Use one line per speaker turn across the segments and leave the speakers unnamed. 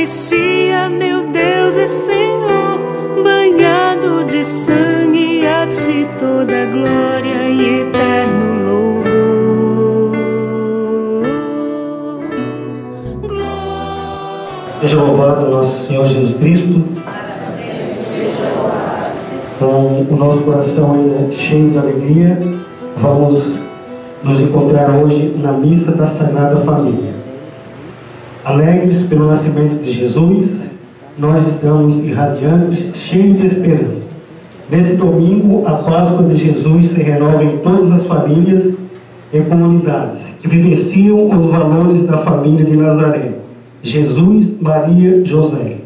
Eucaristia, meu Deus e Senhor, banhado de sangue, a ti toda glória e eterno louvor.
Seja louvado nosso Senhor Jesus Cristo. Com o nosso coração ainda cheio de alegria, vamos nos encontrar hoje na missa da Sagrada Família. Alegres pelo nascimento de Jesus, nós estamos irradiantes, cheios de esperança. Nesse domingo, a Páscoa de Jesus se renova em todas as famílias e comunidades que vivenciam os valores da família de Nazaré: Jesus, Maria, José.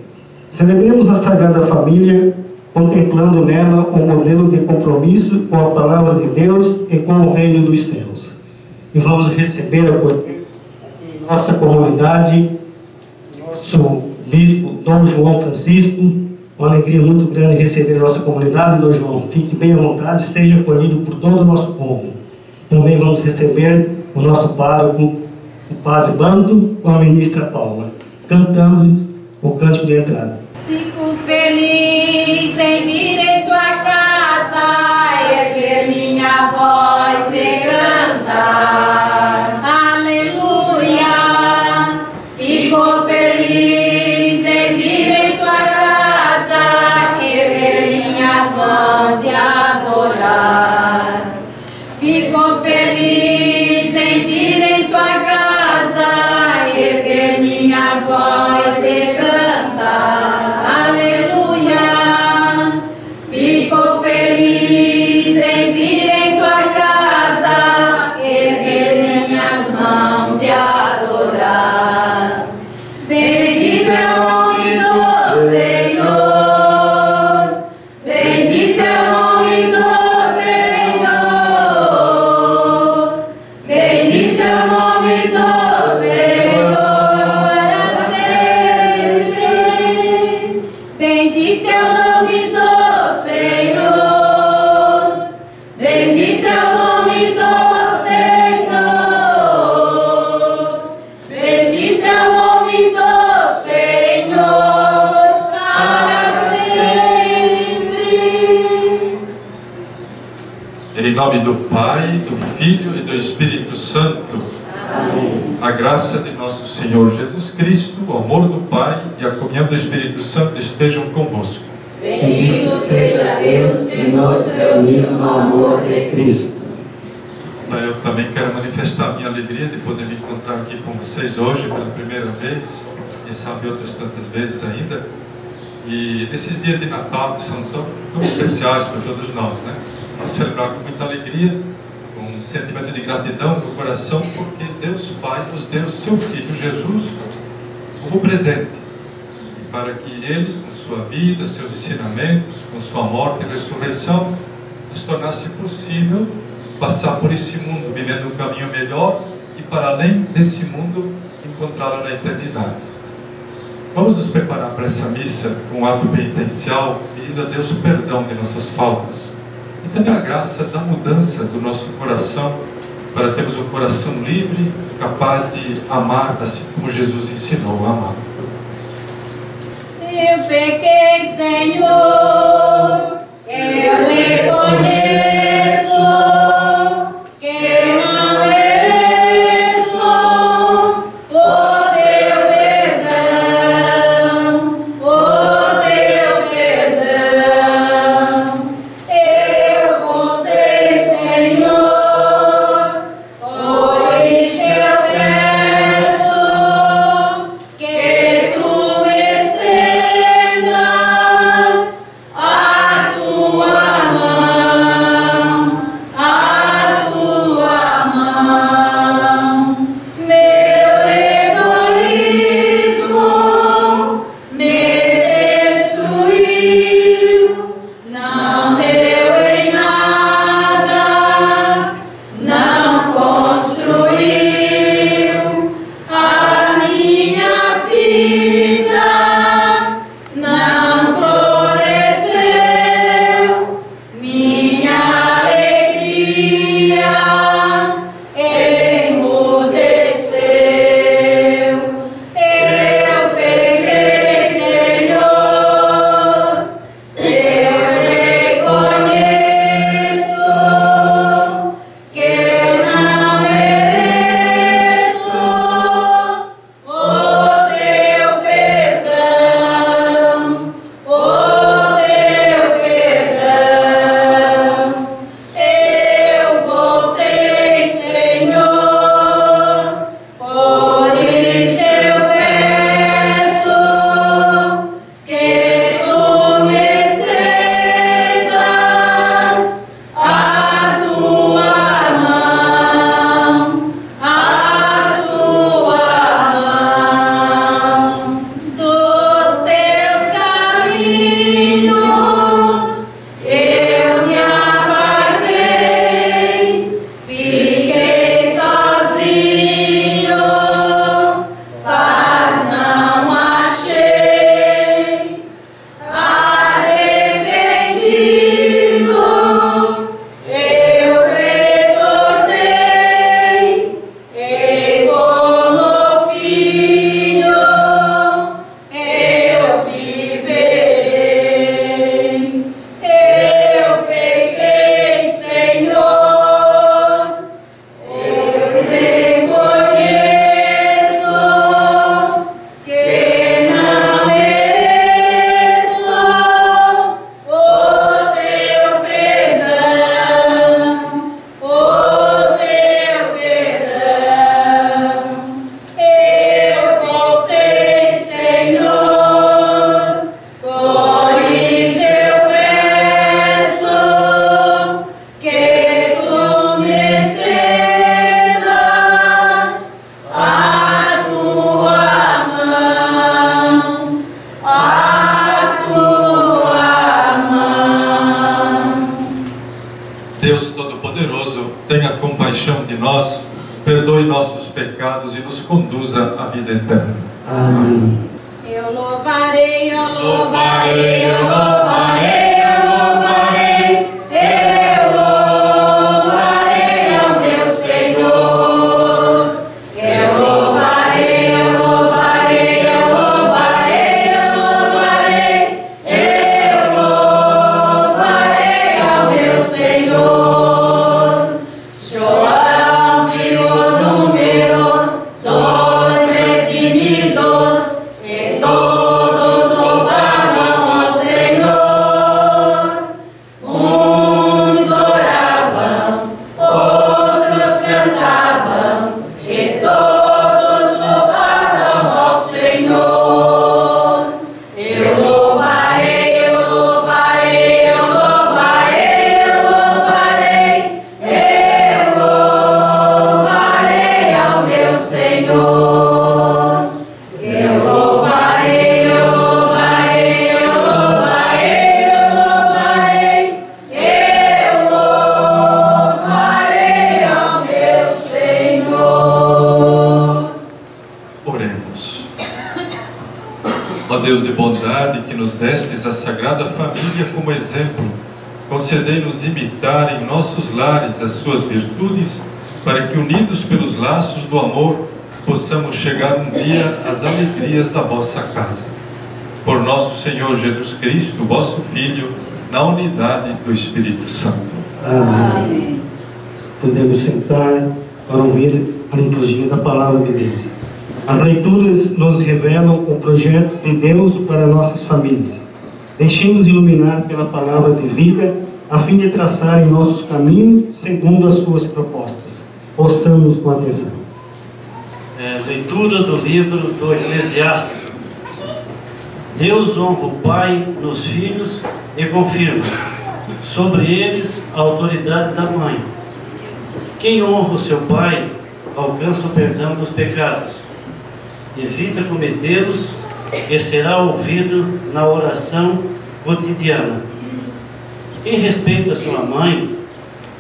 Celebremos a Sagrada Família, contemplando nela um modelo de compromisso com a Palavra de Deus e com o Reino dos Céus. E vamos receber a nossa comunidade, nosso Bispo Dom João Francisco. Uma alegria muito grande receber a nossa comunidade, Dom João. Fique bem à vontade, seja acolhido por todo o nosso povo. Também vamos receber o nosso pároco, o Padre Bando, com a ministra Paula, cantando o cântico de entrada.
Fico feliz em vir em tua casa, erguer minha voz e cantar. Aleluia! Fico feliz em vir em tua casa, erguer minhas mãos e adorar. Fico feliz em vir em tua casa, erguer minha voz e cantar. Fico feliz em vir em tua casa, erguer minhas mãos e adorar. Bendito é o nome do Senhor, bendito é o nome do Senhor, bendito é o nome do Senhor para sempre. Bendito é o nome do Senhor, bendito é o nome do Senhor, bendito é o nome do Senhor para sempre.
Em nome do Pai, do Filho e do Espírito Santo. Amém. A graça de nosso Senhor Jesus Cristo, o amor do Pai e a comunhão do Espírito Santo estejam convosco.
Bendito seja Deus que nos reuniu no amor de Cristo.
Eu também quero manifestar a minha alegria de poder me encontrar aqui com vocês hoje pela primeira vez, e sabe outras tantas vezes ainda. E esses dias de Natal são tão especiais para todos nós, né? Nós celebrar com muita alegria, com um sentimento de gratidão no coração, porque Deus Pai nos deu seu Filho Jesus como presente, para que Ele, com sua vida, seus ensinamentos, com sua morte e ressurreição, nos tornasse possível passar por esse mundo, vivendo um caminho melhor e, para além desse mundo, encontrá-lo na eternidade. Vamos nos preparar para essa missa com um ato penitencial, pedindo a Deus o perdão de nossas faltas e também a graça da mudança do nosso coração, para termos um coração livre, capaz de amar assim como Jesus ensinou a amar.
Eu pequei, Senhor, eu reconheço que não mereço o teu perdão, o teu perdão. Eu voltei, Senhor, por isso eu peço que tu estendas a tua mão, a tua mão. Meu egoísmo me destruiu, não deu em nada, não construiu a minha vida, não floresceu minha alegria, emudeceu. Eu peguei,
nossos pecados e nos conduza à vida eterna.
Amém.
Eu louvarei, eu louvarei, eu louvarei, eu louvarei, eu louvarei ao meu Senhor. Eu louvarei, eu louvarei, eu louvarei, eu louvarei, eu louvarei ao meu Senhor. João viu o número dos redimidos e todos louvaram ao Senhor. Uns oravam, outros cantavam e todos louvaram ao Senhor. Eu louvarei, eu louvarei, eu louvarei, eu louvarei, eu louvarei ao meu Senhor. Eu louvarei, eu louvarei, eu louvarei, eu louvarei, eu louvarei ao meu Senhor.
Oremos. Ó Deus de bondade, que nos destes a Sagrada Família como exemplo, concedei-nos imitar em nossos lares as suas virtudes, para que, unidos pelos laços do amor, possamos chegar um dia às alegrias da vossa casa. Por nosso Senhor Jesus Cristo, vosso Filho, na unidade do Espírito Santo.
Amém. Podemos sentar para ouvir a liturgia da Palavra de Deus. As leituras nos revelam o projeto de Deus para nossas famílias. Deixemos iluminar pela Palavra de vida, a fim de traçar em nossos caminhos segundo as suas propostas. Ouçamos com atenção.
Leitura do livro do Eclesiástico. Deus honra o Pai nos filhos e confirma sobre eles a autoridade da mãe. Quem honra o seu pai alcança o perdão dos pecados, evita cometê-los e será ouvido na oração cotidiana. Quem respeita sua mãe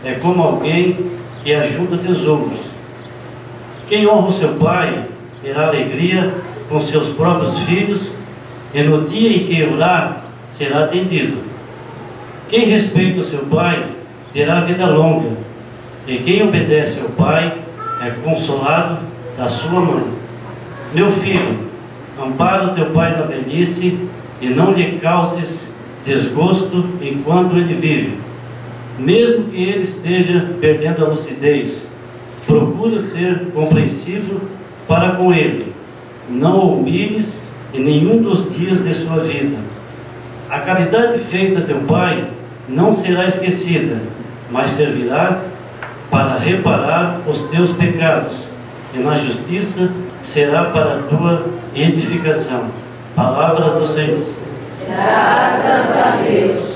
é como alguém que ajuda tesouros. Quem honra o seu pai terá alegria com seus próprios filhos, e no dia em que orar será atendido. Quem respeita o seu pai terá vida longa, e quem obedece ao pai é consolado da sua mãe. Meu filho, ampara o teu pai na velhice e não lhe causes desgosto enquanto ele vive. Mesmo que ele esteja perdendo a lucidez, procura ser compreensivo para com ele. Não o humilhes em nenhum dos dias de sua vida. A caridade feita a teu pai não será esquecida, mas servirá para reparar os teus pecados, e na justiça será para a tua edificação. Palavra do Senhor.
Graças a Deus.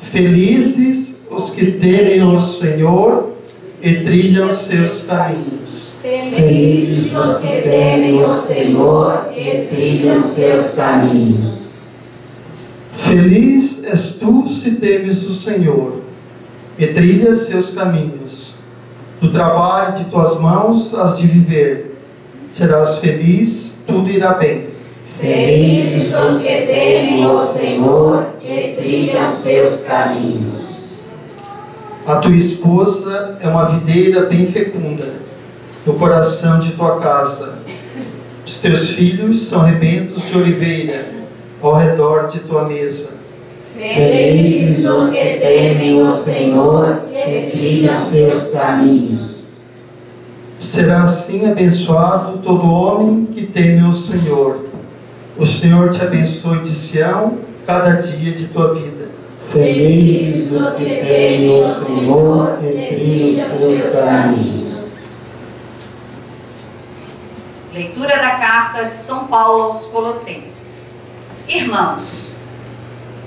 Felizes os que temem o Senhor e trilham seus caminhos.
Felizes os que temem o Senhor e trilham seus caminhos.
Feliz és tu se temes o Senhor e trilhas seus caminhos. Do trabalho de tuas mãos has de viver. Serás feliz, tudo irá bem.
Felizes os que temem o Senhor e trilham seus caminhos.
A tua esposa é uma videira bem fecunda no coração de tua casa. Os teus filhos são rebentos de oliveira ao redor de tua mesa.
Felizes os que temem o Senhor e trilham seus caminhos.
Será assim abençoado todo homem que teme o Senhor. O Senhor te abençoe de Sião cada dia de tua vida.
Felizes os que temem o Senhor e trilham seus caminhos.
Leitura da carta de São Paulo aos Colossenses. Irmãos,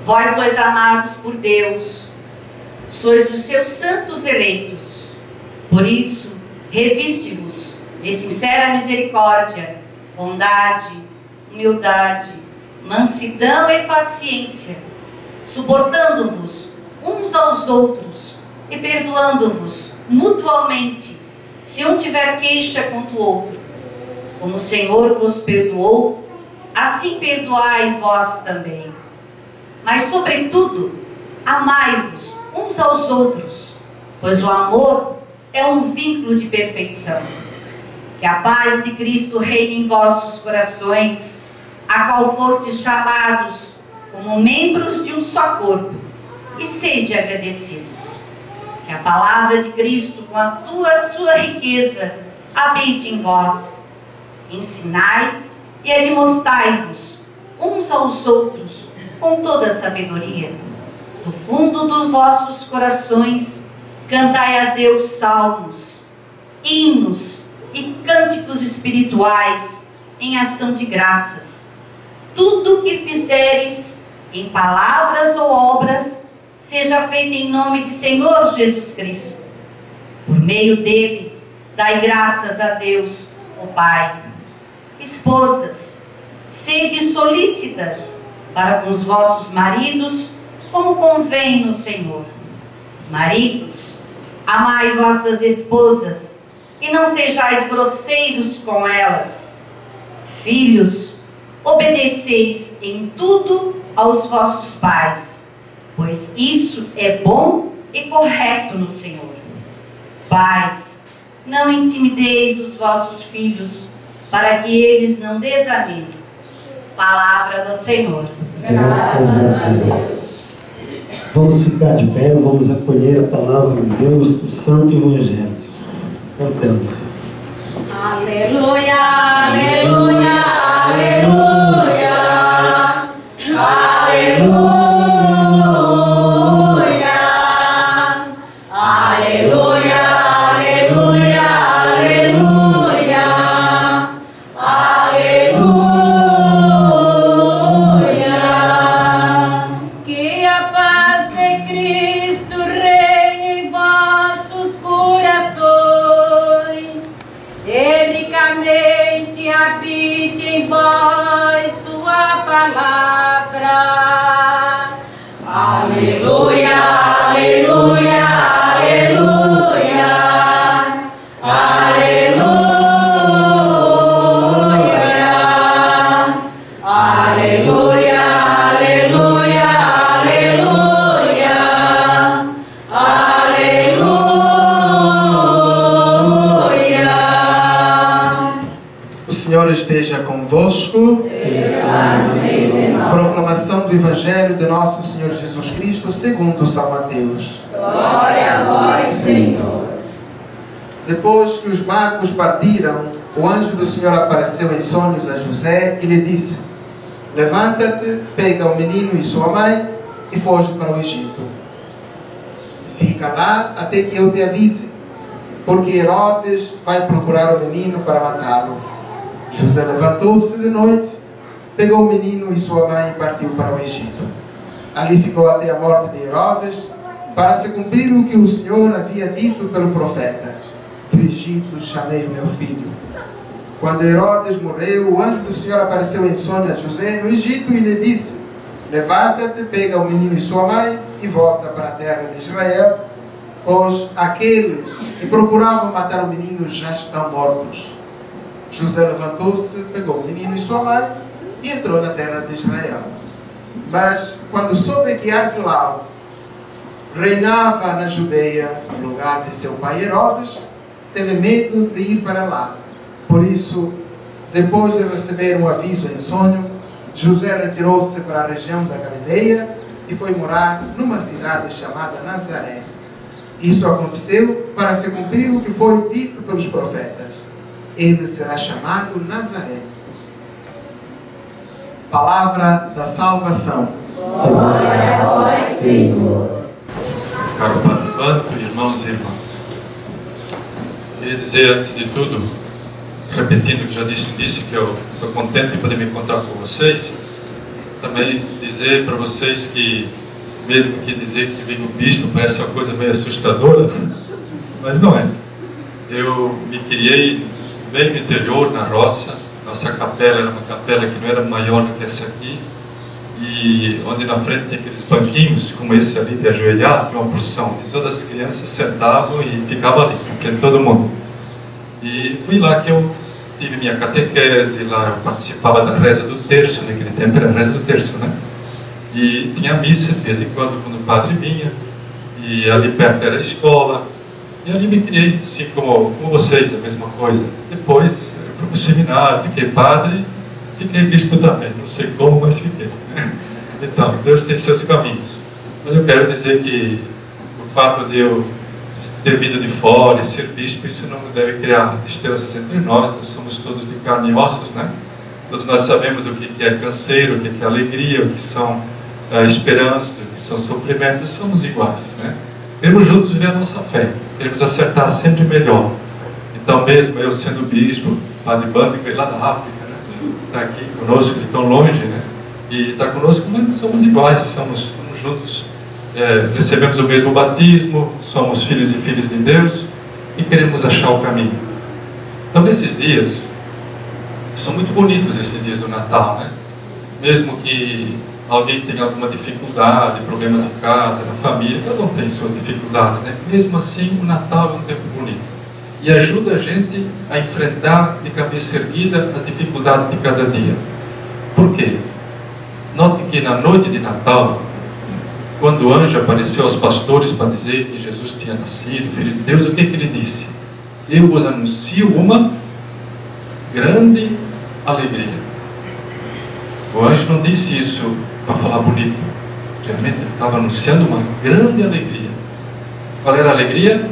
vós sois amados por Deus, sois os seus santos eleitos. Por isso, reviste-vos de sincera misericórdia, bondade, humildade, mansidão e paciência, suportando-vos uns aos outros e perdoando-vos mutuamente, se um tiver queixa contra o outro, como o Senhor vos perdoou, assim perdoai vós também. Mas, sobretudo, amai-vos uns aos outros, pois o amor é um vínculo de perfeição. Que a paz de Cristo reine em vossos corações, a qual fostes chamados como membros de um só corpo, e sede agradecidos. Que a palavra de Cristo, com a sua riqueza, habite em vós. Ensinai e admoestai-vos uns aos outros com toda a sabedoria. Do fundo dos vossos corações, cantai a Deus salmos, hinos e cânticos espirituais em ação de graças. Tudo o que fizeres, em palavras ou obras, seja feito em nome de Senhor Jesus Cristo. Por meio dele, dai graças a Deus, o Pai. Esposas, sede solícitas para com os vossos maridos, como convém no Senhor. Maridos, amai vossas esposas, e não sejais grosseiros com elas. Filhos, obedeceis em tudo aos vossos pais, pois isso é bom e correto no Senhor. Pais, não intimideis os vossos filhos, para que eles não desanimem. Palavra do Senhor.
Graças a Deus. Vamos ficar de pé, vamos acolher a palavra de Deus do Santo Evangelho. Cantando.
Aleluia, aleluia, aleluia, aleluia, aleluia, aleluia, aleluia, aleluia. Que a paz de Cristo reine em vossos corações, e ricamente habite em vós sua palavra. Aleluia, aleluia, aleluia, aleluia, aleluia, aleluia, aleluia, aleluia.
O Senhor esteja convosco. Proclamação do Evangelho de nosso Senhor Jesus Cristo segundo São Mateus.
Glória a vós, Senhor.
Depois que os magos partiram, o anjo do Senhor apareceu em sonhos a José e lhe disse: levanta-te, pega o menino e sua mãe e foge para o Egito. Fica lá até que eu te avise, porque Herodes vai procurar o menino para matá-lo. José levantou-se de noite, pegou o menino e sua mãe e partiu para o Egito. Ali ficou até a morte de Herodes, para se cumprir o que o Senhor havia dito pelo profeta: do Egito chamei meu filho. Quando Herodes morreu, o anjo do Senhor apareceu em sonho a José no Egito e lhe disse: levanta-te, pega o menino e sua mãe e volta para a terra de Israel, pois aqueles que procuravam matar o menino já estão mortos. José levantou-se, pegou o menino e sua mãe e entrou na terra de Israel. Mas quando soube que Arquelau reinava na Judeia, no lugar de seu pai Herodes, teve medo de ir para lá. Por isso, depois de receber um aviso em sonho, José retirou-se para a região da Galileia e foi morar numa cidade chamada Nazaré. Isso aconteceu para se cumprir o que foi dito pelos profetas: ele será chamado Nazaré. Palavra da salvação.
Glória a vós, Senhor.
Caro participante, irmãos e irmãs, queria dizer antes de tudo, repetindo o que já disse no início, que eu estou contente de poder me encontrar com vocês. Também dizer para vocês que, mesmo que dizer que vem o bispo parece uma coisa meio assustadora, mas não é. Eu me criei bem no interior, na roça. Nossa capela era uma capela que não era maior do que essa aqui, e onde na frente tem aqueles banquinhos, como esse ali, de ajoelhar, tinha uma porção, e todas as crianças sentavam e ficavam ali, porque todo mundo. E fui lá que eu tive minha catequese, lá eu participava da reza do terço, naquele tempo era a reza do terço, né? E tinha missa de vez em quando o padre vinha, e ali perto era a escola, e ali me criei, assim como vocês, a mesma coisa. Depois eu fui para o seminário, fiquei padre, fiquei bispo também, não sei como, mas fiquei. Então, Deus tem seus caminhos. Mas eu quero dizer que o fato de eu ter vindo de fora e ser bispo, isso não deve criar distâncias entre nós somos todos de carne e ossos, né? Todos nós sabemos o que é canseiro, o que é alegria, o que são esperanças, o que são sofrimentos, somos iguais, né? Queremos juntos viver a nossa fé, queremos acertar sempre melhor. Então, mesmo eu sendo bispo, Padre Bando, que veio lá da África, né? Está aqui conosco, de tão longe, né? E está conosco, mas somos iguais, estamos juntos, recebemos o mesmo batismo, somos filhos e filhas de Deus e queremos achar o caminho. Então, nesses dias, são muito bonitos esses dias do Natal, né? Mesmo que alguém tenha alguma dificuldade, problemas em casa, na família, cada um tem suas dificuldades, né? Mesmo assim, o Natal é um tempo bonito e ajuda a gente a enfrentar de cabeça erguida as dificuldades de cada dia. Por quê? Notem que na noite de Natal, quando o anjo apareceu aos pastores para dizer que Jesus tinha nascido, Filho de Deus, o que ele disse? Eu vos anuncio uma grande alegria. O anjo não disse isso para falar bonito. Realmente ele estava anunciando uma grande alegria. Qual era a alegria?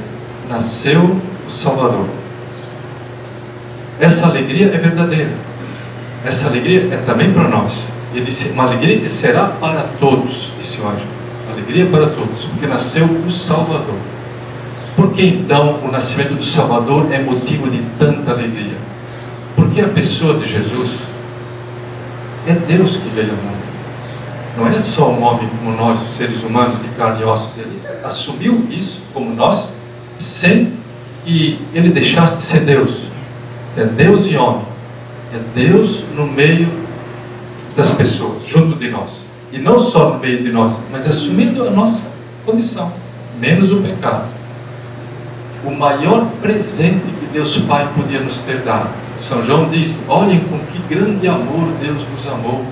Nasceu o Salvador. Essa alegria é verdadeira. Essa alegria é também para nós. Ele disse, uma alegria que será para todos, disse o anjo. Alegria para todos, porque nasceu o Salvador. Por que então o nascimento do Salvador é motivo de tanta alegria? Porque a pessoa de Jesus é Deus que veio ao mundo. Não é só um homem como nós, seres humanos de carne e ossos. Ele assumiu isso como nós, sem que ele deixasse de ser Deus. É Deus e homem. É Deus no meio das pessoas, junto de nós. E não só no meio de nós, mas assumindo a nossa condição, menos o pecado. O maior presente que Deus Pai podia nos ter dado. São João diz, olhem com que grande amor Deus nos amou,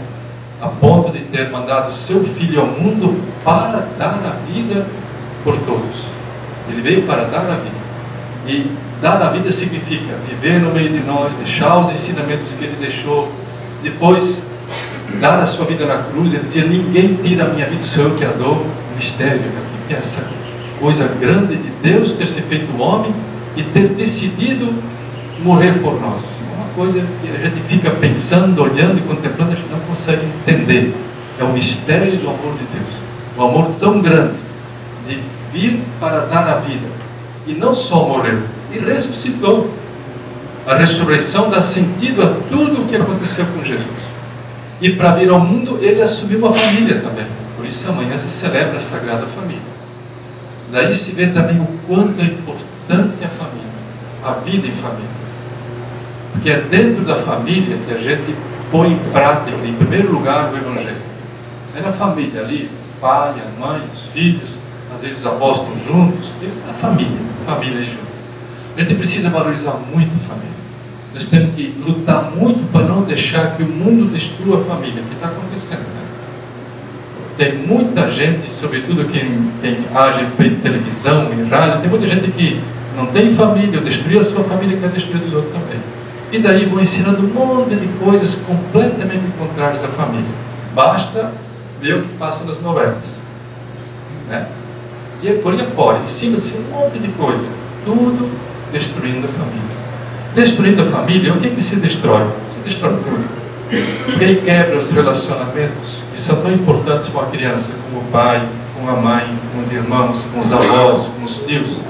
a ponto de ter mandado o seu Filho ao mundo para dar a vida por todos. Ele veio para dar a vida. E dar a vida significa viver no meio de nós, deixar os ensinamentos que ele deixou, depois dar a sua vida na cruz. Ele dizia, ninguém tira a minha vida, sou eu que a dou. Mistério aqui, essa coisa grande de Deus ter se feito homem e ter decidido morrer por nós. É uma coisa que a gente fica pensando, olhando e contemplando, a gente não consegue entender. É o mistério do amor de Deus. O amor tão grande de vir para dar a vida. E não só morreu, e ressuscitou. A ressurreição dá sentido a tudo o que aconteceu com Jesus. E para vir ao mundo, ele assumiu uma família também. Por isso amanhã se celebra a Sagrada Família. Daí se vê também o quanto é importante a família, a vida em família. Porque é dentro da família que a gente põe em prática, em primeiro lugar, o Evangelho. É na família ali, o pai, a mãe, os filhos, às vezes os avós estão juntos, a família aí junto. A gente precisa valorizar muito a família. Nós temos que lutar muito para não deixar que o mundo destrua a família, que está acontecendo, né? Tem muita gente, sobretudo quem age em televisão, em rádio, tem muita gente que não tem família, ou destruiu a sua família e quer destruir os outros também. E daí vão ensinando um monte de coisas completamente contrárias à família. Basta ver o que passa nas novelas, né? E por aí afora, ensina-se um monte de coisa, tudo destruindo a família. Destruindo a família, o que se destrói? Se destrói tudo. Porque ele quebra os relacionamentos que são tão importantes com a criança, com o pai, com a mãe, com os irmãos, com os avós, com os tios.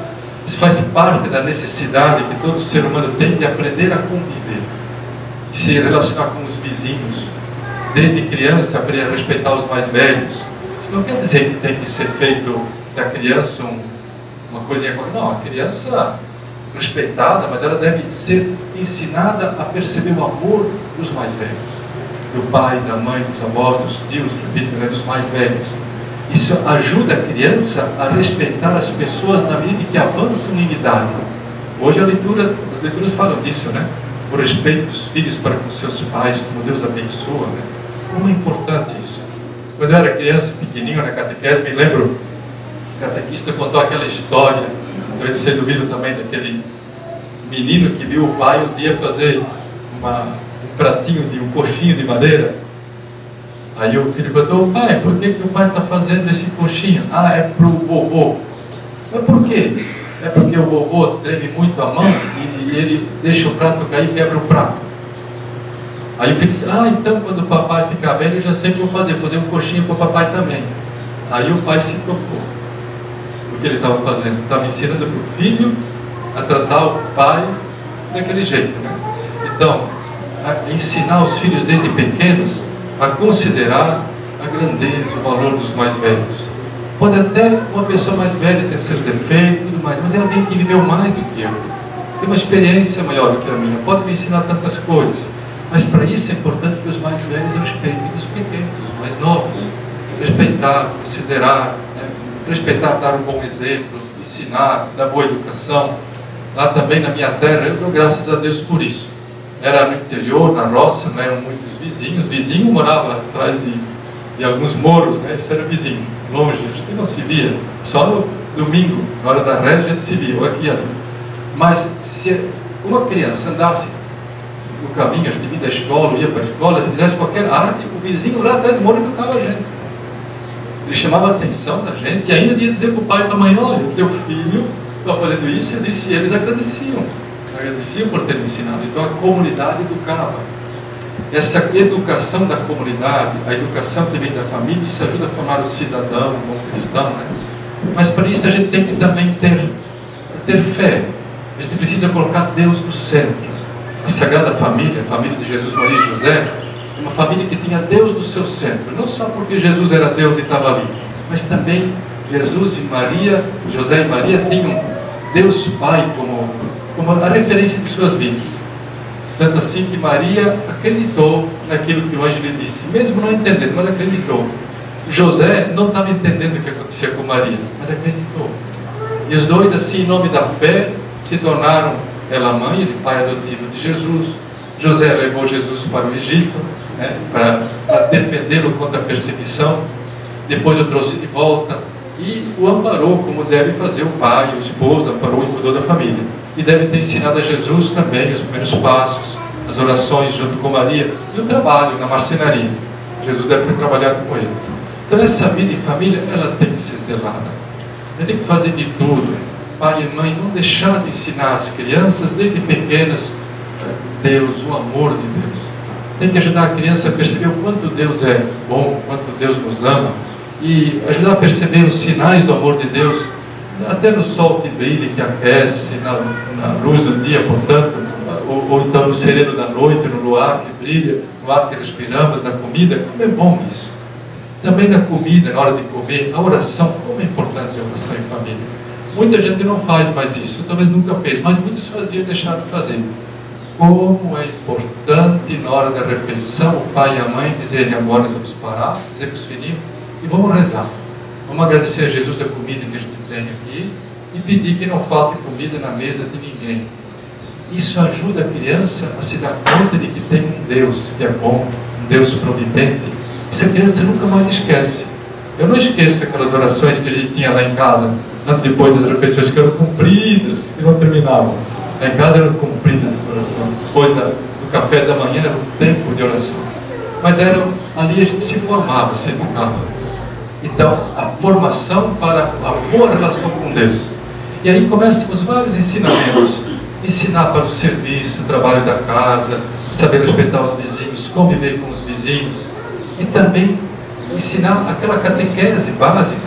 Isso faz parte da necessidade que todo ser humano tem de aprender a conviver, de se relacionar com os vizinhos, desde criança aprender a respeitar os mais velhos. Isso não quer dizer que tem que ser feito da criança uma coisinha. Não, a criança respeitada, mas ela deve ser ensinada a perceber o amor dos mais velhos, do pai, da mãe, dos avós, dos tios, dos mais velhos. Isso ajuda a criança a respeitar as pessoas na medida que avançam em idade. Hoje as leituras falam disso, né? O respeito dos filhos para com seus pais, como Deus abençoa, né? Como é importante isso. Quando eu era criança, pequenininho, na catequese, me lembro, o catequista contou aquela história, talvez vocês ouviram também, daquele menino que viu o pai um dia fazer um pratinho um coxinho de madeira. Aí o filho perguntou: pai, por que o pai está fazendo esse coxinho? Ah, é para o vovô. Mas por quê? É porque o vovô treme muito a mão e ele deixa o prato cair e quebra o prato. Aí o filho disse: ah, então quando o papai ficar velho eu já sei o que vou fazer um coxinho para o papai também. Aí o pai se tocou o que ele estava fazendo. Estava ensinando para o filho a tratar o pai daquele jeito, né? Então, ensinar os filhos desde pequenos a considerar a grandeza, o valor dos mais velhos. Pode até uma pessoa mais velha ter seus defeitos e tudo mais, mas ela tem que viveu mais do que eu. Tem uma experiência maior do que a minha, pode me ensinar tantas coisas. Mas para isso é importante que os mais velhos respeitem os pequenos, os mais novos. Respeitar, considerar, né? Respeitar, dar um bom exemplo, ensinar, dar boa educação. Lá também na minha terra, eu dou graças a Deus por isso. Era no interior, na roça, não eram muitos vizinhos. Vizinho morava atrás de alguns moros, né? Esse era vizinho, longe, a gente não se via. Só no domingo, na hora da reza, a gente se via, ou aqui e ali. Mas se uma criança andasse no caminho, a gente ia da escola, ia para a escola, fizesse qualquer arte, o vizinho lá atrás do muro educava a gente. Ele chamava a atenção da gente e ainda ia dizer para o pai e para a mãe: olha, teu filho está fazendo isso. E eles agradeciam por ter ensinado. Então a comunidade educava. Essa educação da comunidade, a educação também da família, isso ajuda a formar o cidadão, o bom cristão, né? Mas para isso a gente tem que também ter fé. A gente precisa colocar Deus no centro. A Sagrada Família, a família de Jesus, Maria e José, é uma família que tinha Deus no seu centro. Não só porque Jesus era Deus e estava ali, mas também Jesus e Maria, José e Maria tinham Deus Pai como a referência de suas vidas. Tanto assim que Maria acreditou naquilo que o anjo lhe disse, mesmo não entendendo, mas acreditou. José não estava entendendo o que acontecia com Maria, mas acreditou. E os dois, assim, em nome da fé, se tornaram ela mãe, ele pai adotivo de Jesus. José levou Jesus para o Egito, né, para defendê-lo contra a perseguição. Depois o trouxe de volta e o amparou, como deve fazer o pai, o esposo, amparou e cuidou da família. E deve ter ensinado a Jesus também os primeiros passos, as orações junto com Maria e o trabalho na marcenaria. Jesus deve ter trabalhado com ele. Então essa vida em família, ela tem que ser zelada. A gente tem que fazer de tudo, pai e mãe, não deixar de ensinar as crianças desde pequenas Deus, o amor de Deus. Tem que ajudar a criança a perceber o quanto Deus é bom, o quanto Deus nos ama, e ajudar a perceber os sinais do amor de Deus, até no sol que brilha, que aquece, na luz do dia, portanto, ou então no sereno da noite, no luar que brilha, no ar que respiramos, na comida. Como é bom isso. Também na comida, na hora de comer, a oração. Como é importante a oração em família. Muita gente não faz mais isso, talvez nunca fez, mas muitos faziam e deixaram de fazer. Como é importante na hora da refeição o pai e a mãe dizerem: agora nós vamos parar, dizer para os filhinhos e vamos rezar. Vamos agradecer a Jesus a comida que a gente tem aqui e pedir que não falte comida na mesa de ninguém. Isso ajuda a criança a se dar conta de que tem um Deus que é bom, um Deus providente. Isso a criança nunca mais esquece. Eu não esqueço aquelas orações que a gente tinha lá em casa, antes e depois das refeições, que eram compridas, que não terminavam. Lá em casa eram cumpridas essas orações. Depois do café da manhã era um tempo de oração. Mas ali a gente se formava, se educava. Então, a formação para a boa relação com Deus. E aí começam os vários ensinamentos. Ensinar para o serviço, o trabalho da casa, saber respeitar os vizinhos, conviver com os vizinhos. E também ensinar aquela catequese básica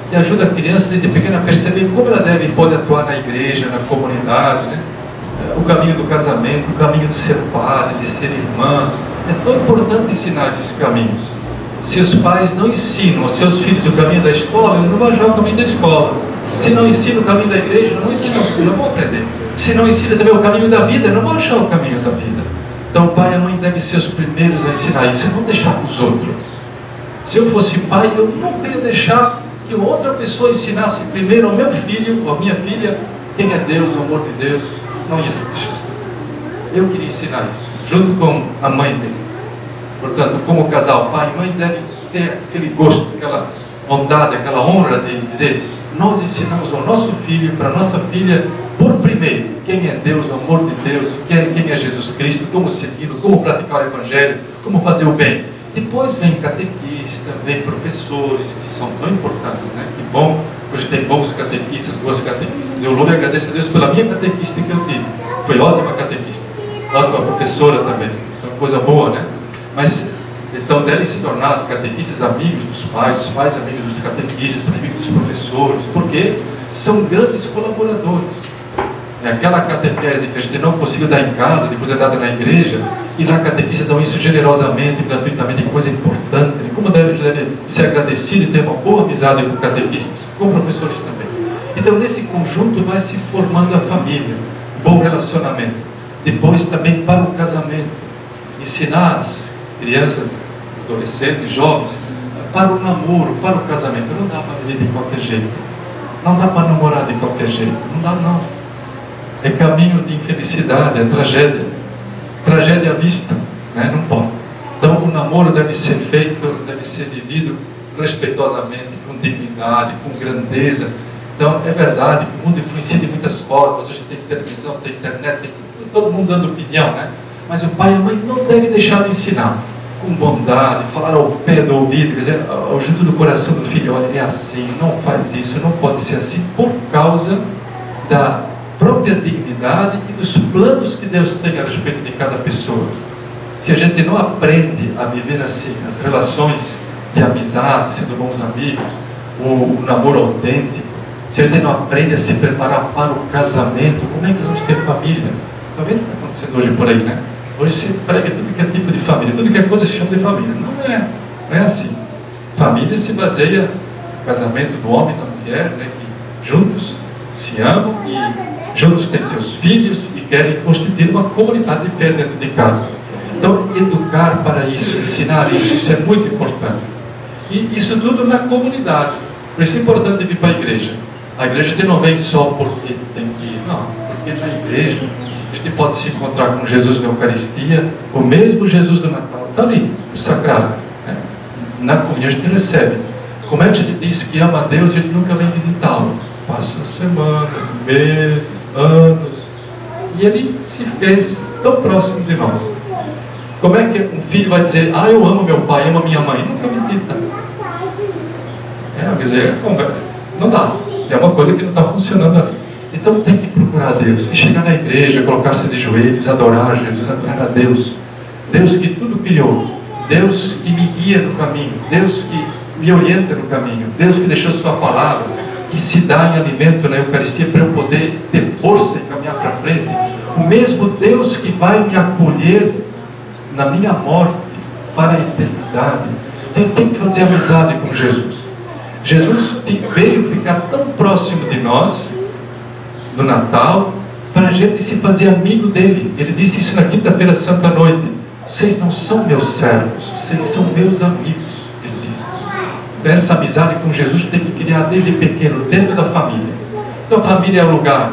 que ajuda a criança desde pequena a perceber como ela deve e pode atuar na igreja, na comunidade, né? O caminho do casamento, o caminho de ser padre, de ser irmã. É tão importante ensinar esses caminhos. Se os pais não ensinam aos seus filhos o caminho da escola, eles não vão achar o caminho da escola. Se não ensinam o caminho da igreja, não ensinam, não vão aprender. Se não ensina também o caminho da vida, não vão achar o caminho da vida. Então o pai e a mãe devem ser os primeiros a ensinar isso, e não deixar para os outros. Se eu fosse pai, eu nunca ia deixar que outra pessoa ensinasse primeiro ao meu filho ou à minha filha quem é Deus, o amor de Deus, não ia se deixar. Eu queria ensinar isso, junto com a mãe dele. Portanto, como casal, pai e mãe devem ter aquele gosto, aquela vontade, aquela honra de dizer: nós ensinamos ao nosso filho, para a nossa filha, por primeiro, quem é Deus, o amor de Deus, quem é Jesus Cristo, como segui-lo, como praticar o Evangelho, como fazer o bem. Depois vem catequista, vem professores, que são tão importantes, né? Que bom, hoje tem bons catequistas, boas catequistas. Eu louvo e agradeço a Deus pela minha catequista que eu tive. Foi ótima catequista, ótima professora também, então, coisa boa, né? Mas, então, devem se tornar catequistas amigos dos pais, os pais amigos dos catequistas, amigos dos professores, porque são grandes colaboradores. É aquela catequese que a gente não conseguiu dar em casa, depois é dada na igreja, e lá catequistas dão isso generosamente, gratuitamente, coisa importante. Como deve ser agradecido e ter uma boa amizade com catequistas, com professores também. Então, nesse conjunto vai se formando a família, bom relacionamento. Depois também para o casamento, ensinar as crianças, adolescentes, jovens, para o namoro, para o casamento. Não dá para viver de qualquer jeito, não dá para namorar de qualquer jeito, não dá não. É caminho de infelicidade, é tragédia, tragédia à vista, né? Não pode. Então o namoro deve ser feito, deve ser vivido respeitosamente, com dignidade, com grandeza. Então é verdade que o mundo influencia de muitas formas. Hoje tem televisão, tem internet, tem todo mundo dando opinião, né? Mas o pai e a mãe não devem deixar de ensinar, com bondade, falar ao pé do ouvido, dizer, junto do coração do filho: olha, é assim, não faz isso, não pode ser assim, por causa da própria dignidade e dos planos que Deus tem a respeito de cada pessoa. Se a gente não aprende a viver assim, as relações de amizade, sendo bons amigos, o namoro autêntico, se a gente não aprende a se preparar para o casamento, como é que nós vamos ter família? Está vendo o que está acontecendo hoje por aí, né? Hoje se prega tudo que é tipo de família, tudo que é coisa se chama de família. Não é assim. Família se baseia no casamento do homem e da mulher, né, que juntos se amam e juntos têm seus filhos e querem constituir uma comunidade de fé dentro de casa. Então, educar para isso, ensinar isso é muito importante. E isso tudo na comunidade. Por isso é importante vir para a igreja. A igreja não vem só porque tem que ir, não. Porque na igreja a gente pode se encontrar com Jesus na Eucaristia, o mesmo Jesus do Natal, está ali, o sagrado, né? Na comunhão a gente recebe. Como é que a gente diz que ama a Deus e a gente nunca vem visitá-lo? Passa semanas, meses, anos, e ele se fez tão próximo de nós. Como é que um filho vai dizer: ah, eu amo meu pai, amo minha mãe? Nunca visita. Quer dizer, não dá. É uma coisa que não está funcionando ali. Então tem que procurar Deus, e chegar na igreja, colocar-se de joelhos, adorar Jesus, adorar a Deus. Deus que tudo criou, Deus que me guia no caminho, Deus que me orienta no caminho, Deus que deixou sua palavra, que se dá em alimento na Eucaristia para eu poder ter força e caminhar para frente. O mesmo Deus que vai me acolher na minha morte para a eternidade. Então eu tenho que fazer amizade com Jesus. Jesus veio ficar tão próximo de nós no Natal, para a gente se fazer amigo dele. Ele disse isso na quinta-feira santa à noite: vocês não são meus servos, vocês são meus amigos. Ele disse. Então, essa amizade com Jesus tem que criar desde pequeno, dentro da família. Então a família é o lugar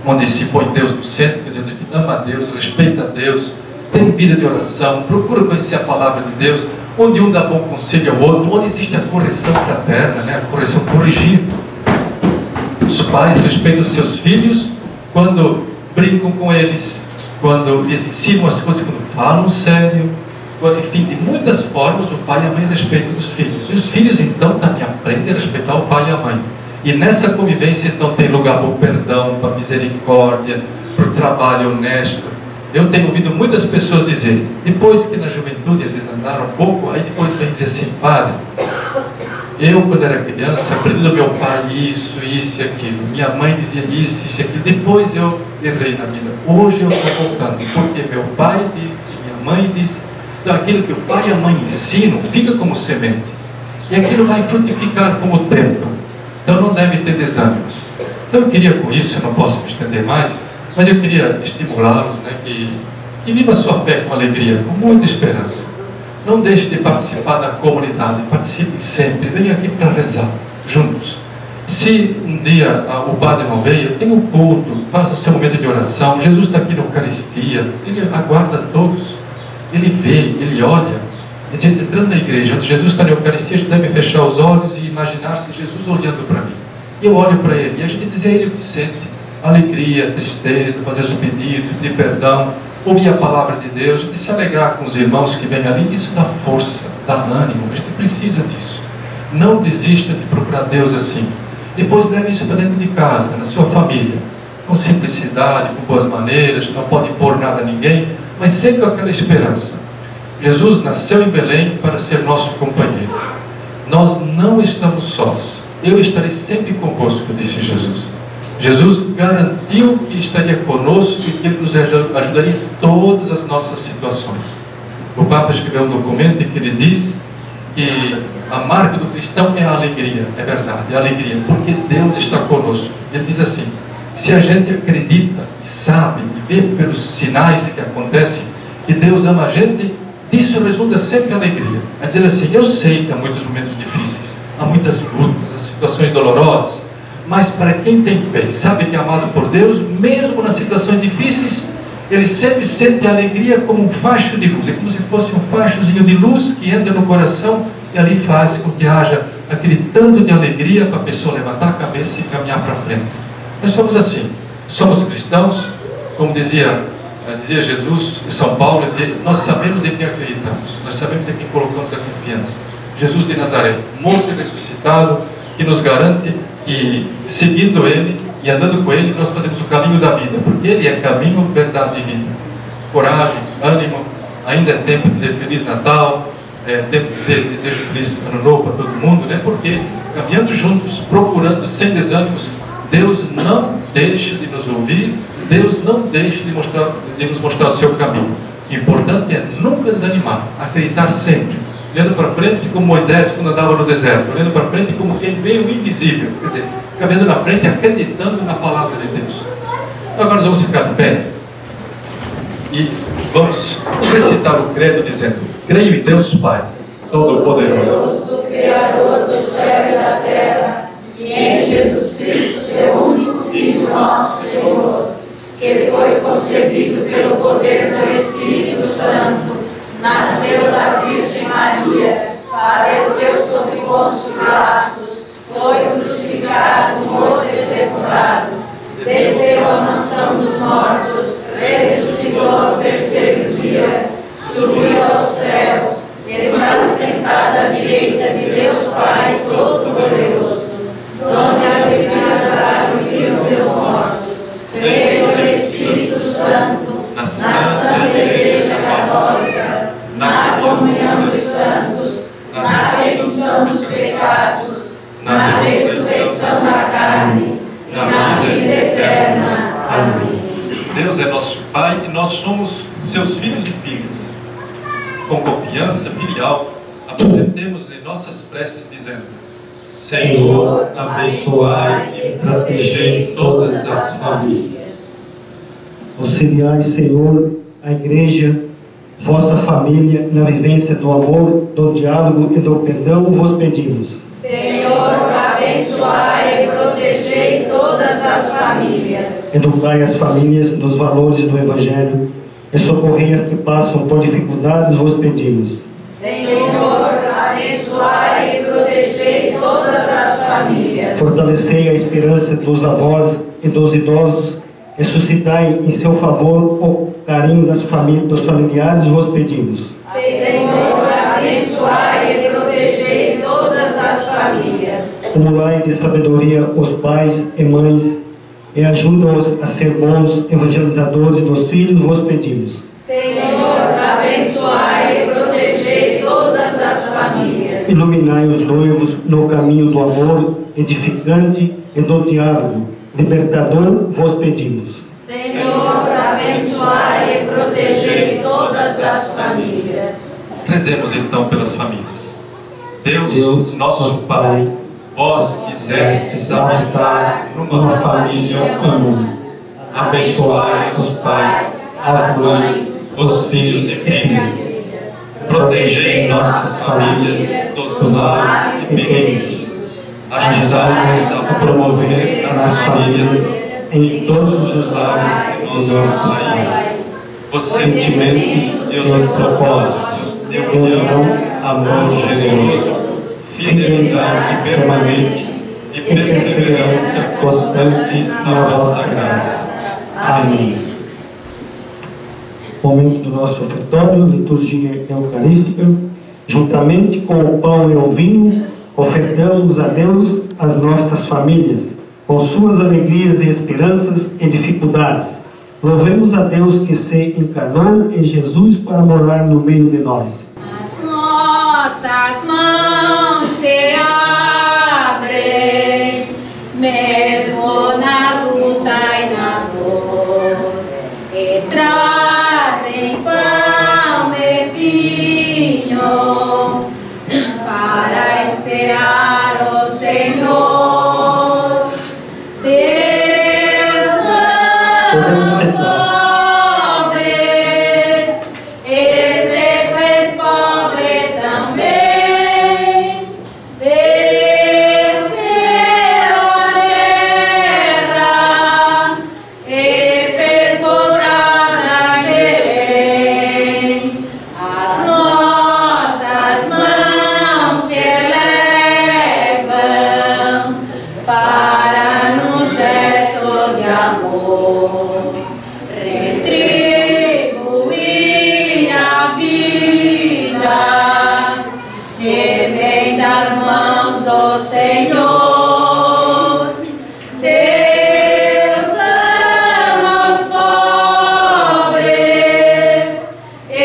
onde se põe Deus no centro, quer dizer, a gente ama a Deus, respeita a Deus, tem vida de oração, procura conhecer a palavra de Deus, onde um dá bom conselho ao outro, onde existe a correção fraterna, né? A correção, corrigir. Os pais respeitam os seus filhos quando brincam com eles, quando lhes ensinam as coisas, quando falam sério, enfim, de muitas formas o pai e a mãe respeitam os filhos. E os filhos então também aprendem a respeitar o pai e a mãe. E nessa convivência então tem lugar para o perdão, para a misericórdia, para o trabalho honesto. Eu tenho ouvido muitas pessoas dizer, depois que na juventude eles andaram um pouco, aí depois vem dizer assim: padre, eu quando era criança aprendi do meu pai isso e aquilo, minha mãe dizia isso e aquilo, depois eu errei na vida, hoje eu estou voltando, porque meu pai disse, minha mãe disse. Então aquilo que o pai e a mãe ensinam fica como semente, e aquilo vai frutificar com o tempo. Então não deve ter desânimos. Então eu queria com isso, eu não posso me estender mais, mas eu queria estimulá-los, né, que viva a sua fé com alegria, com muita esperança. Não deixe de participar da comunidade, participe sempre, venha aqui para rezar, juntos. Se um dia o padre não veio, tem um culto, faça o seu momento de oração. Jesus está aqui na Eucaristia, ele aguarda todos, ele vê, ele olha. A gente entrando na igreja, onde Jesus está na Eucaristia, a gente deve fechar os olhos e imaginar-se Jesus olhando para mim. Eu olho para ele e a gente diz a ele o que sente: alegria, tristeza, fazer os pedidos, pedir perdão, ouvir a palavra de Deus, a gente se alegrar com os irmãos que vêm ali. Isso dá força, dá ânimo, a gente precisa disso. Não desista de procurar Deus assim. Depois leve isso para dentro de casa, na sua família, com simplicidade, com boas maneiras, não pode impor nada a ninguém, mas sempre com aquela esperança. Jesus nasceu em Belém para ser nosso companheiro. Nós não estamos sós. Eu estarei sempre convosco, disse Jesus. Jesus garantiu que estaria conosco e que Ele nos ajudaria em todas as nossas situações. O Papa escreveu um documento em que ele diz que a marca do cristão é a alegria. É verdade, é a alegria, porque Deus está conosco. Ele diz assim: se a gente acredita, sabe e vê pelos sinais que acontecem que Deus ama a gente, disso resulta sempre alegria. É dizer assim: eu sei que há muitos momentos difíceis, há muitas lutas, há situações dolorosas, mas para quem tem fé, sabe que é amado por Deus, mesmo nas situações difíceis, ele sempre sente a alegria como um facho de luz. É como se fosse um fachozinho de luz que entra no coração e ali faz com que haja aquele tanto de alegria para a pessoa levantar a cabeça e caminhar para frente. Nós somos assim, somos cristãos, como dizia Jesus em São Paulo, dizia: nós sabemos em quem acreditamos, nós sabemos em quem colocamos a confiança. Jesus de Nazaré, morto e ressuscitado, que nos garante que, seguindo Ele e andando com Ele, nós fazemos o caminho da vida, porque Ele é caminho, verdade e vida. Coragem, ânimo, ainda é tempo de dizer Feliz Natal, é tempo de dizer desejo Feliz Ano Novo para todo mundo, né? Porque caminhando juntos, procurando, sem desânimos, Deus não deixa de nos ouvir, Deus não deixa de nos mostrar o seu caminho. O importante é nunca desanimar, acreditar sempre, olhando para frente como Moisés quando andava no deserto, olhando para frente como quem veio o invisível, quer dizer, caminhando na frente, acreditando na palavra de Deus. Então agora nós vamos ficar de pé e vamos recitar o credo dizendo: creio em Deus Pai Todo-Poderoso,
Criador do céu e da terra, e em Jesus Cristo, seu único Filho, nosso Senhor, que foi concebido pelo poder do Espírito Santo, nasceu da Virgem Maria, padeceu sob Pôncio Pilatos, foi crucificado, morto e sepultado, desceu à mansão dos mortos, ressuscitou ao terceiro dia, subiu ao céu, está sentado à direita de Deus Pai Todo-Poderoso, donde há de vir julgar os vivos e os mortos. Creio no Espírito Santo, na Santa Igreja Católica, na comunhão dos santos, na remissão dos pecados, na ressurreição da carne e na vida eterna. Amém.
Deus é nosso Pai e nós somos seus filhos e filhas. Com confiança filial, apresentemos-lhe nossas preces dizendo: Senhor, abençoai e protegei todas as famílias.
Auxiliai, Senhor, a Igreja, vossa família, na vivência do amor, do diálogo e do perdão, vos pedimos.
Senhor, abençoai e protegei todas as famílias.
Educai as famílias nos valores do Evangelho e socorrei as que passam por dificuldades, vos pedimos.
Senhor, abençoai e protegei todas as famílias.
Fortalecei a esperança dos avós e dos idosos e suscitai em seu favor o carinho das famílias, dos familiares, vos pedimos.
Senhor, abençoai e protegei todas as famílias.
Acumulai de sabedoria os pais e mães e ajuda-os a ser bons evangelizadores dos filhos, vos pedimos.
Senhor, abençoai e protegei todas as famílias.
Iluminai os noivos no caminho do amor edificante e do diálogo libertador, vos pedimos.
Senhor, abençoai e protegei todas as famílias.
Rezemos então pelas famílias. Deus, nosso Pai, vós quisestes habitar numa família comum. Abençoai os pais, as mães, os filhos e filhas. Protegei nossas famílias dos males e perigos.
Ajudai-nos a promover nas famílias, em todos os lares do nosso país, os sentimentos e os propósitos de união, amor generoso, fidelidade permanente e perseverança constante na vossa graça. Amém. Momento do nosso ofertório, liturgia eucarística. Juntamente com o pão e o vinho, ofertamos a Deus as nossas famílias, com suas alegrias e esperanças e dificuldades. Louvemos a Deus que se encarnou em Jesus para morar no meio de nós.
As nossas mãos se abrem, mesmo na luta e na dor, e trazem pão e vinho para esperar o Senhor. Deus ama os pobres e se fez pobre também. Desceu à terra e fez morada em Belém. As nossas mãos se elevam para num gesto de amor retribuir a vida que vem das mãos do Senhor. Deus ama os pobres e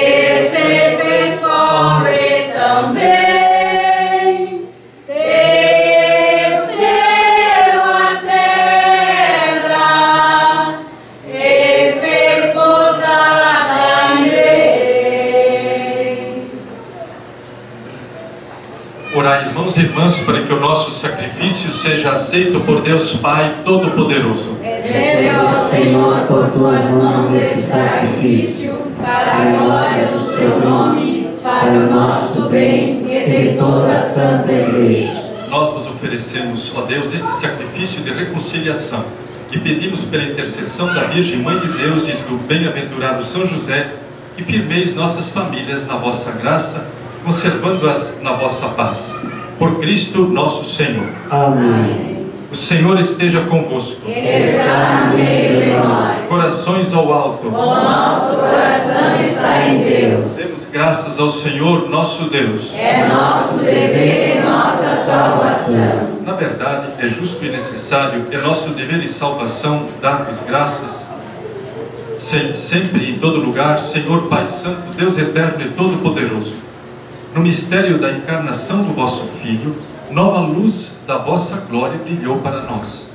se fez pobre também. Desceu à terra e fez pousada em Belém.
Orai, irmãos e irmãs, para que o nosso sacrifício seja aceito por Deus Pai Todo-Poderoso.
Receba, ó Senhor, por tuas mãos esse sacrifício, para a glória do seu nome, para o nosso bem e de toda a Santa Igreja.
Nós vos oferecemos, ó Deus, este sacrifício de reconciliação e pedimos pela intercessão da Virgem Mãe de Deus e do bem-aventurado São José que firmeis nossas famílias na vossa graça, conservando-as na vossa paz. Por Cristo nosso Senhor.
Amém.
O Senhor esteja convosco.
Ele está no meio de nós.
Corações ao alto.
O nosso coração está em Deus.
Demos graças ao Senhor nosso Deus.
É nosso dever e nossa salvação.
Na verdade, é justo e necessário, é nosso dever e salvação dar-vos graças, sempre e em todo lugar, Senhor Pai Santo, Deus eterno e todo-poderoso. No mistério da encarnação do vosso Filho, nova luz da vossa glória brilhou para nós.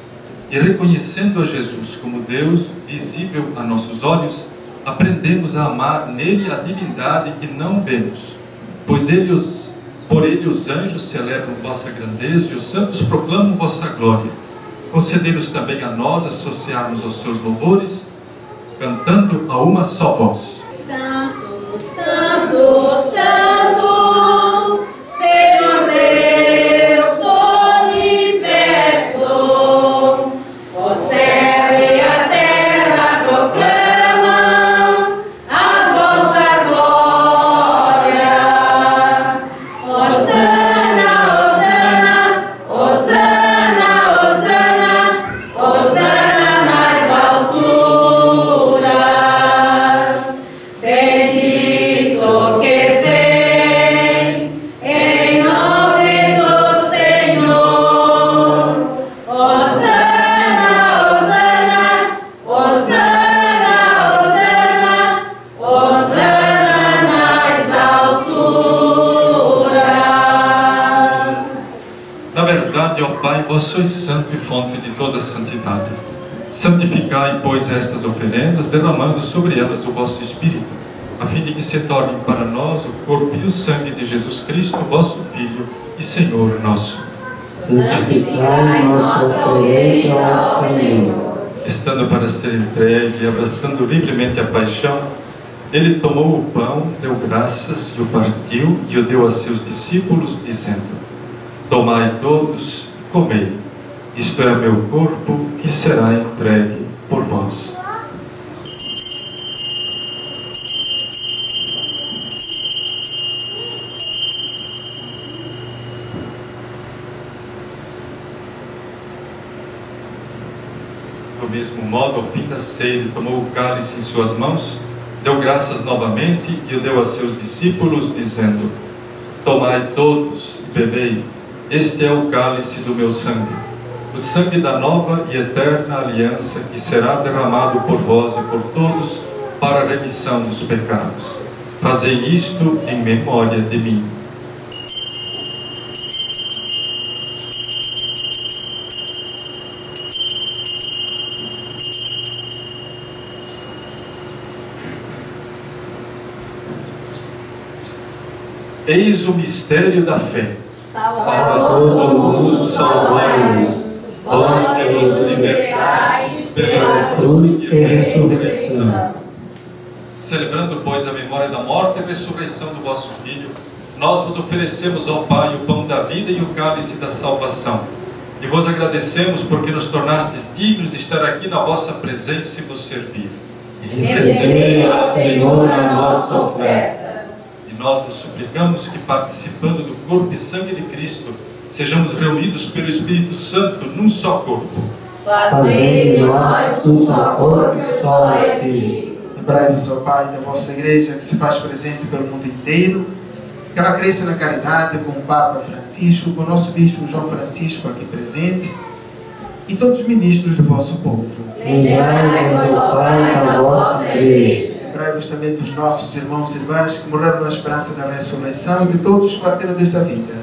E reconhecendo a Jesus como Deus visível a nossos olhos, aprendemos a amar nele a divindade que não vemos, pois por ele os anjos celebram vossa grandeza e os santos proclamam vossa glória. Concedei-nos também a nós associarmos aos seus louvores, cantando a uma só voz.
Santo, Santo, Santo, Senhor Deus do universo, o céu e a terra proclamam a vossa glória. Hosana, Hosana, Hosana, Hosana, Hosana nas alturas. Bendito que vem em nome do Senhor. Hosana, Hosana, Hosana, Hosana, Hosana nas alturas.
Na verdade, ó Pai, vós sois santo e fonte de toda santidade. Santificai, pois, estas oferendas, derramando sobre elas o vosso Espírito, a fim de que se tornem para nós o corpo e o sangue de Jesus Cristo, vosso Filho e Senhor nosso.
Santificai nossa oferenda ao Senhor.
Estando para ser entregue e abraçando livremente a paixão, ele tomou o pão, deu graças, e o partiu e o deu a seus discípulos, dizendo: Tomai todos comei. Isto é meu corpo que será entregue por vós. Do mesmo modo, ao fim da ceia, ele tomou o cálice em suas mãos, deu graças novamente e o deu a seus discípulos, dizendo: tomai todos, bebei, este é o cálice do meu sangue, o sangue da nova e eterna aliança, que será derramado por vós e por todos para a remissão dos pecados. Fazei isto em memória de mim. Eis o mistério da fé.
Salvador do mundo, salvai-nos. Vós que nos libertais pela cruz e ressurreição.
Celebrando, pois, a memória da morte e ressurreição do vosso Filho, nós vos oferecemos ao Pai o pão da vida e o cálice da salvação. E vos agradecemos porque nos tornastes dignos de estar aqui na vossa presença e vos servir.
Recebei, ó Senhor, a nossa oferta.
Nós vos suplicamos que, participando do corpo e sangue de Cristo, sejamos reunidos pelo Espírito Santo num só corpo.
Fazei de nós um só corpo e um só Espírito.
Lembrai-vos, ó Pai, da vossa Igreja que se faz presente pelo mundo inteiro, que ela cresça na caridade com o Papa Francisco, com o nosso Bispo João Francisco aqui presente, e todos os ministros do vosso povo.
Lembrai-vos, ó Pai, da vossa Igreja.
Lembrai-vos também dos nossos irmãos e irmãs que morreram na esperança da ressurreição e de todos que partiram desta vida.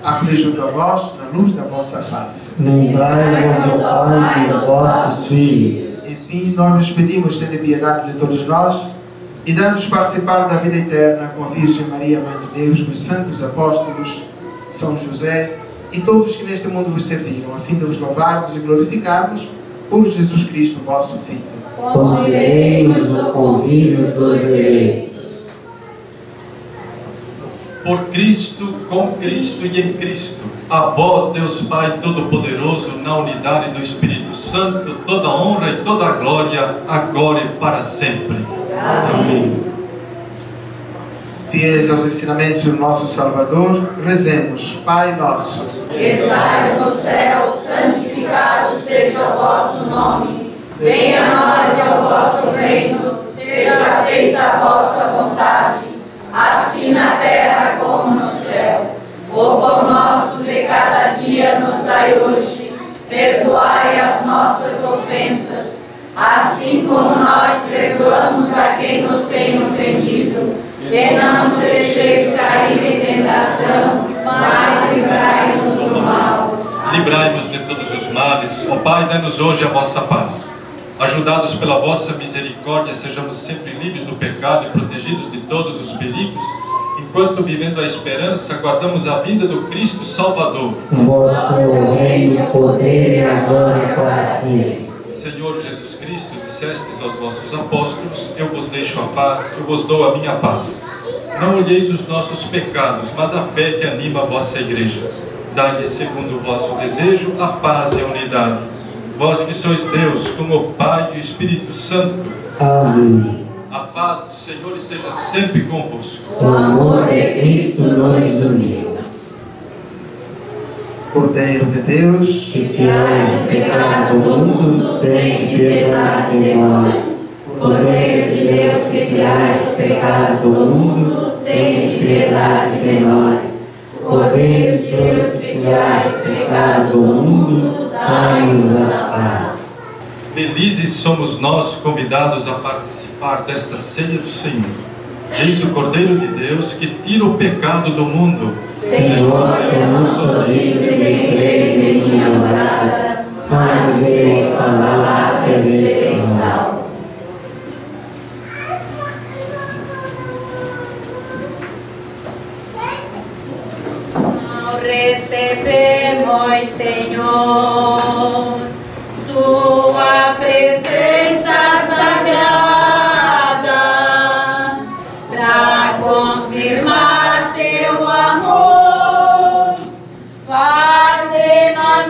Acolhei junto a vós, na luz da vossa face.
Lembrai-vos, ó Pai, dos vossos filhos.
Enfim, nós nos pedimos, tende piedade de todos nós e dá-nos participar da vida eterna com a Virgem Maria, Mãe de Deus, com os santos apóstolos, São José e todos que neste mundo vos serviram, a fim de vos louvarmos e glorificarmos por Jesus Cristo, vosso Filho.
Consideremos o convívio dos eleitos.
Por Cristo, com Cristo e em Cristo, a vós, Deus Pai Todo-Poderoso, na unidade do Espírito Santo, toda honra e toda glória, agora e para sempre.
Amém.
Fiéis aos ensinamentos do nosso Salvador, rezemos. Pai nosso,
que estais no céu, santificado seja o vosso nome. Venha a nós o vosso reino, seja feita a vossa vontade, assim na terra como no céu. O pão nosso de cada dia nos dai hoje, perdoai as nossas ofensas, assim como nós perdoamos a quem nos tem ofendido. E não nos deixeis cair em tentação, mas livrai-nos do mal.
Livrai-nos de todos os males, ó Pai, dai-nos hoje a vossa paz. Ajudados pela vossa misericórdia, sejamos sempre livres do pecado e protegidos de todos os perigos, enquanto, vivendo a esperança, aguardamos a vinda do Cristo Salvador.
Vosso reino, poder e a glória para sempre.
Senhor Jesus Cristo, dissestes aos vossos apóstolos: eu vos deixo a paz, eu vos dou a minha paz. Não olheis os nossos pecados, mas a fé que anima a vossa Igreja. Dai-lhe, segundo o vosso desejo, a paz e a unidade. Vós que sois Deus, com o Pai e o Espírito Santo.
Amém.
A paz do Senhor esteja sempre convosco.
O amor de Cristo nos uniu.
Cordeiro de Deus,
Que tirais o pecado do mundo, tem piedade de nós. Cordeiro de Deus, que tirais o pecado do mundo, tem piedade de nós. Cordeiro de Deus, que tirais o pecado do mundo, dai-nos a paz.
Felizes somos nós convidados a participar desta ceia do Senhor. Eis o Cordeiro de Deus que tira o pecado do mundo.
Senhor, eu não sou digno de creres em minha morada, mas veio a palavra e serei salvo. Recebemos, Senhor, tua presença sagrada, para confirmar teu amor, faz de nós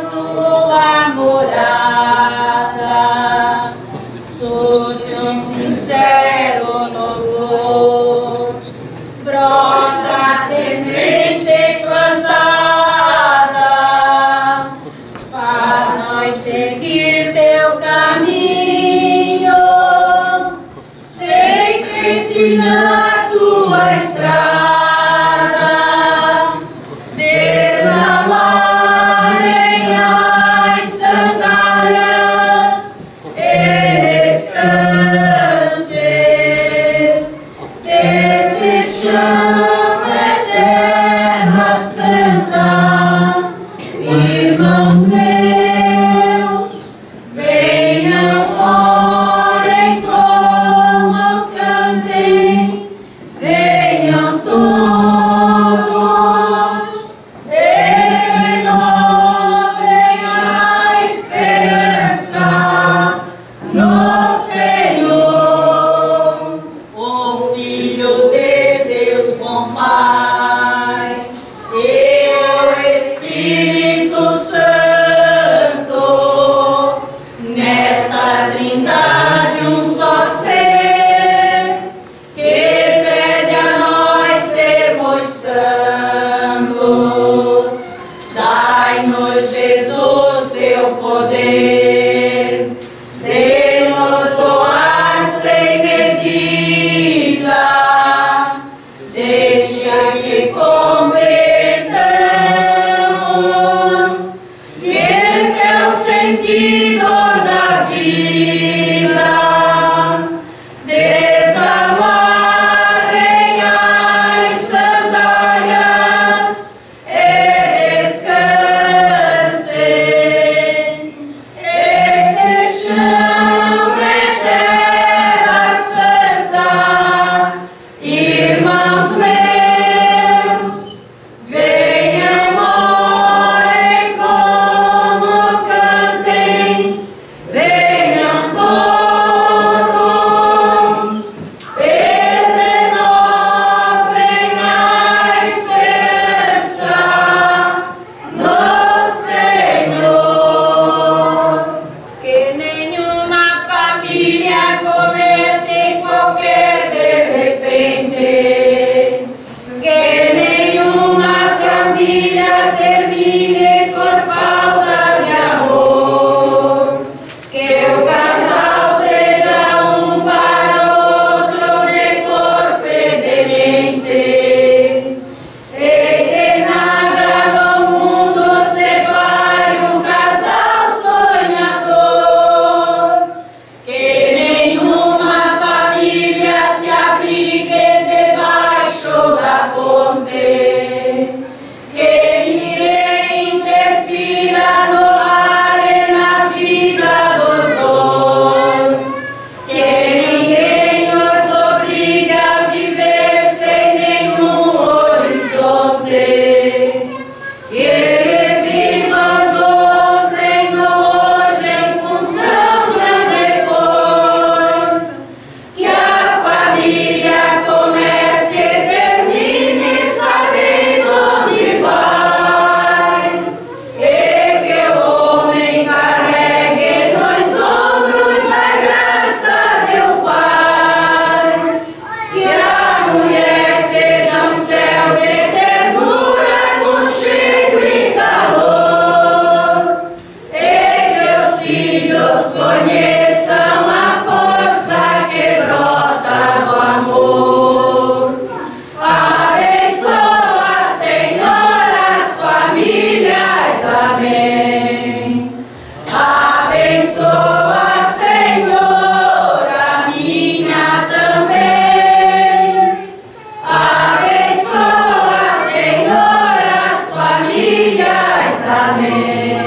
Amém.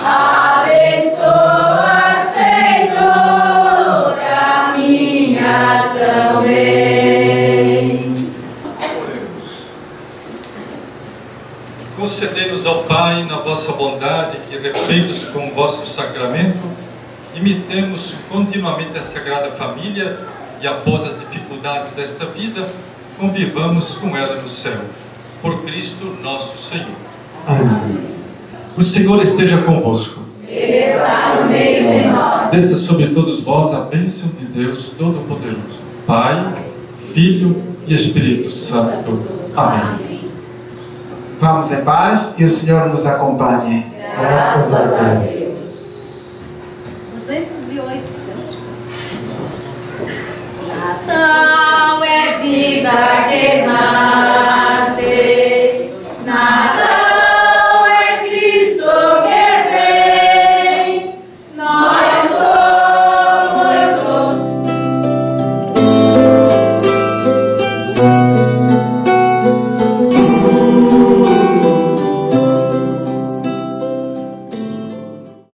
Abençoa, Senhor, a minha também.
Oremos. Concedei-nos, ó Pai, na vossa bondade, que refeitos com o vosso sacramento, imitemos continuamente a Sagrada Família e, após as dificuldades desta vida, convivamos com ela no céu. Por Cristo nosso Senhor.
Amém.
O Senhor esteja convosco.
Ele está no meio de nós.
Desça sobre todos vós a bênção de Deus Todo-Poderoso, Pai, Filho e Espírito Santo. Amém.
Vamos em paz e o Senhor nos acompanhe.
Graças a Deus.